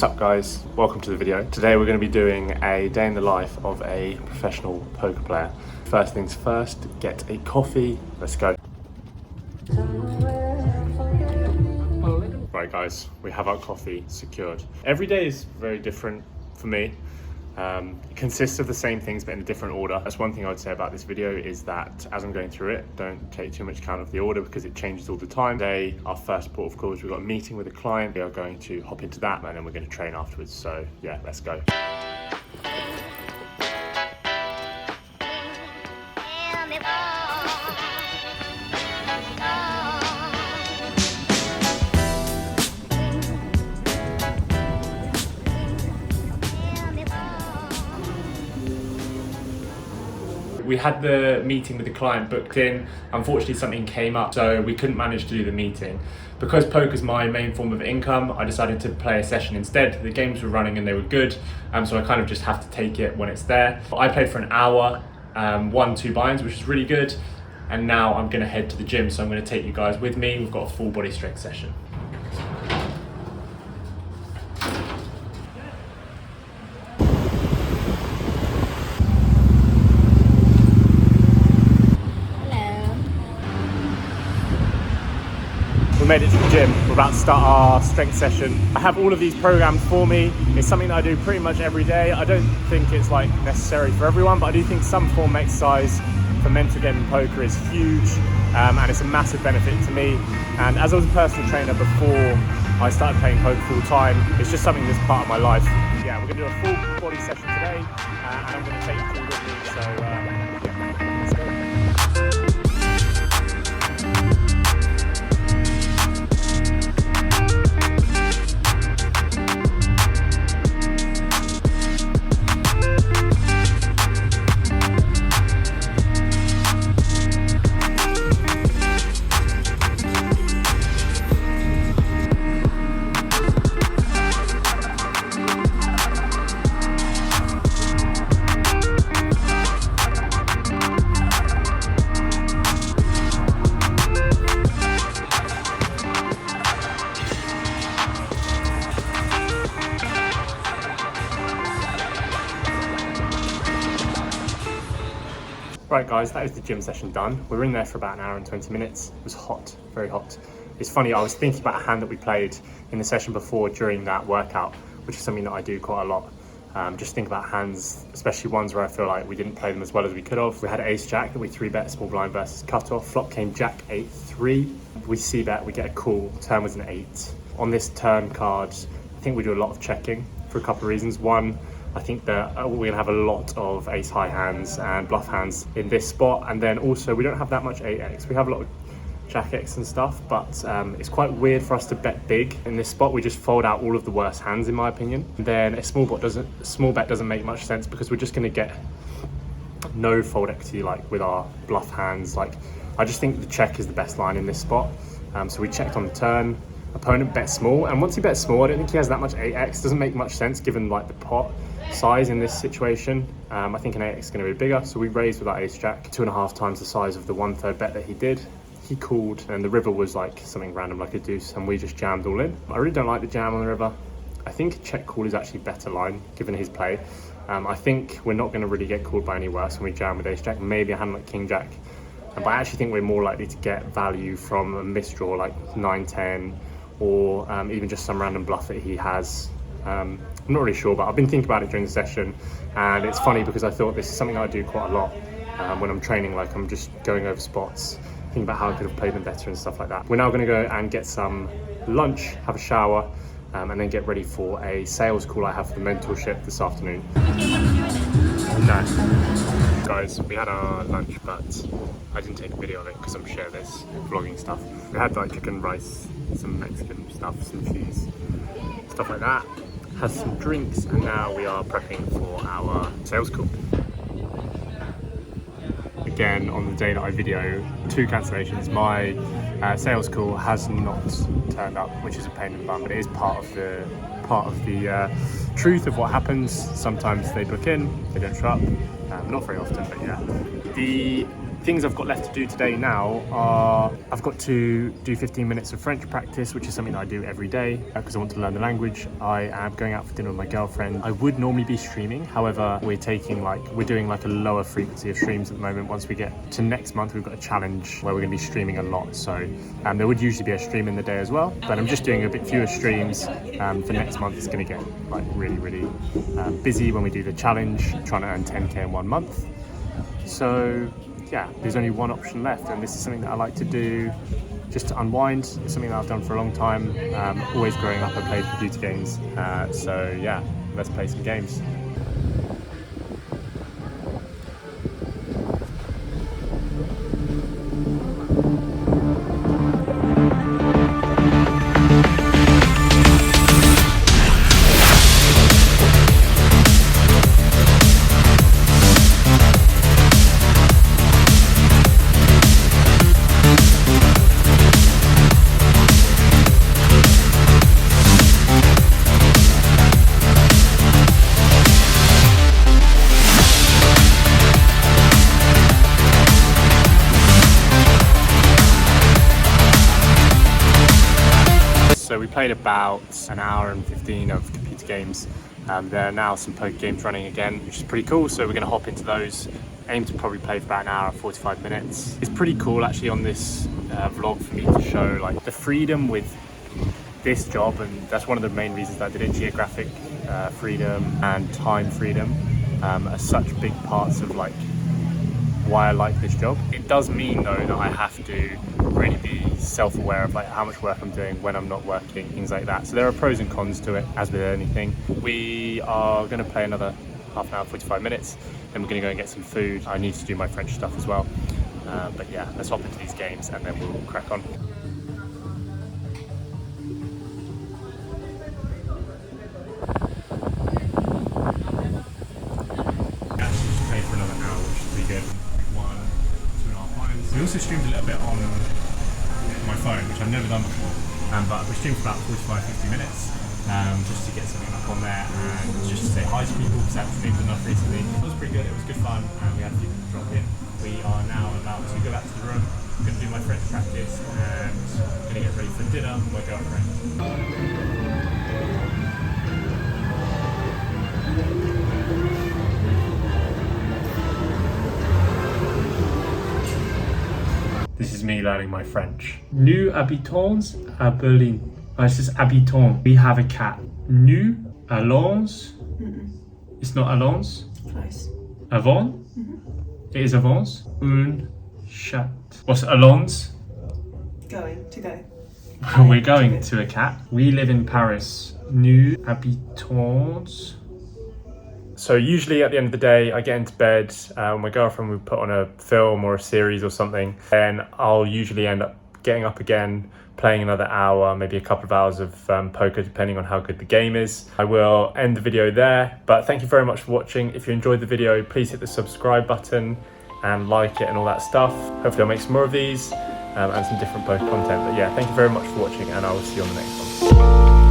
What's up guys, welcome to the video. Today we're going to be doing a day in the life of a professional poker player. First things first, get a coffee, let's go. Right guys, we have our coffee secured. Every day is very different for me. It consists of the same things but in a different order. That's one thing I would say about this video, is that as I'm going through it, don't take too much account of the order because it changes all the time. Today, our first port of call is we've got a meeting with a client. We are going to hop into that and then we're going to train afterwards. So yeah, let's go. We had the meeting with the client booked in. Unfortunately, something came up, so we couldn't manage to do the meeting. Because poker's my main form of income, I decided to play a session instead. The games were running and they were good, so I kind of just have to take it when it's there. I played for an hour, won 2 buy-ins, which is really good. And now I'm gonna head to the gym, so I'm gonna take you guys with me. We've got a full body strength session. We made it to the gym. We're about to start our strength session. I have all of these programs for me. It's something that I do pretty much every day. I don't think it's like necessary for everyone, but I do think some form of exercise for mental game in poker is huge, and it's a massive benefit to me. And as I was a personal trainer before I started playing poker full time, it's just something that's part of my life. Yeah, we're gonna do a full body session today, and I'm gonna take you through with me. So yeah, let's go. Right guys, that is the gym session done. We were in there for about an hour and 20 minutes. It was hot, very hot. It's funny, I was thinking about a hand that we played in the session before during that workout, which is something that I do quite a lot. Just think about hands, especially ones where I feel like we didn't play them as well as we could have. We had ace jack that we 3-bet small blind versus cutoff. Flop came jack 8-3. We see that, we get a call, turn was an 8. On this turn card, I think we do a lot of checking for a couple of reasons. One, I think that we're going to have a lot of ace high hands and bluff hands in this spot, and then also we don't have that much 8x. We have a lot of jack x and stuff, but it's quite weird for us to bet big in this spot. We just fold out all of the worst hands in my opinion. And then a small bet doesn't make much sense because we're just going to get no fold equity like with our bluff hands. Like, I just think the check is the best line in this spot. So we checked on the turn. Opponent bet small, and once he bets small, I don't think he has that much 8x. Doesn't make much sense given like the pot size in this situation. I think an 8x is going to be bigger, so we raised with our ace jack 2.5 times the size of the 1/3 bet that he did. He called, and the river was like something random like a deuce, and we just jammed all in. I really don't like the jam on the river. I think check call is actually better line given his play. I think we're not going to really get called by any worse when we jam with ace jack. Maybe a hand like king jack, but I actually think we're more likely to get value from a misdraw like 9-10. Or even just some random bluff that he has. I'm not really sure, but I've been thinking about it during the session, and it's funny because I thought this is something I do quite a lot when I'm training. Like, I'm just going over spots, thinking about how I could have played them better and stuff like that. We're now going to go and get some lunch, have a shower, and then get ready for a sales call I have for the mentorship this afternoon. No. Guys, we had our lunch, but I didn't take a video of it because I'm sharing this vlogging stuff. We had like chicken, rice, some Mexican stuff, some cheese, stuff like that. Had some drinks, and now we are prepping for our sales call. Again, on the day that I video, 2 cancellations. My sales call has not turned up, which is a pain in the bum, but it is part of the truth of what happens. Sometimes they book in, they don't show up. Not very often, but yeah. The things I've got left to do today now are I've got to do 15 minutes of French practice, which is something that I do every day because I want to learn the language. I am going out for dinner with my girlfriend. I would normally be streaming, however, we're doing like a lower frequency of streams at the moment. Once we get to next month, we've got a challenge where we're going to be streaming a lot. So there would usually be a stream in the day as well, but I'm just doing a bit fewer streams. For next month, it's going to get like really busy when we do the challenge, trying to earn 10k in 1 month. So yeah, there's only one option left, and this is something that I like to do just to unwind. It's something that I've done for a long time. Always growing up, I played computer games. So yeah, let's play some games. So we played about an hour and 15 of computer games. There are now some poker games running again, which is pretty cool. So we're going to hop into those. Aim to probably play for about an hour and 45 minutes. It's pretty cool actually on this vlog for me to show like the freedom with this job, and that's one of the main reasons that I did it. Geographic freedom and time freedom are such big parts of like why I like this job. It does mean though that I have to really be self-aware of like how much work I'm doing when I'm not working, things like that. So there are pros and cons to it, as with anything. We are going to play another half an hour, 45 minutes, then we're going to go and get some food. I need to do my French stuff as well. But yeah, let's hop into these games and then we'll crack on. Play for another hour, which is pretty good. 1, 2.5 times. We also streamed a little bit on my phone, which I've never done before, but we streamed for about 45-50 minutes just to get something up on there and just to say hi to people because I haven't streamed enough recently. It was pretty good, it was good fun, and we had a few people drop in. We are now about to go back to the room. I'm going to do my French practice and I'm going to get ready for dinner with my girlfriend. This is me learning my French. Nous habitons à Berlin. Oh, it says habitons. We have a cat. Nous allons. It's not allons. Close. Avons. It is avons. Un chat. What's allons? Going to go. We're going to a cat. We live in Paris. Nous habitons. So usually at the end of the day, I get into bed, my girlfriend would put on a film or a series or something, and I'll usually end up getting up again, playing another hour, maybe a couple of hours of poker, depending on how good the game is. I will end the video there, but thank you very much for watching. If you enjoyed the video, please hit the subscribe button and like it and all that stuff. Hopefully I'll make some more of these and some different poker content. But yeah, thank you very much for watching, and I will see you on the next one.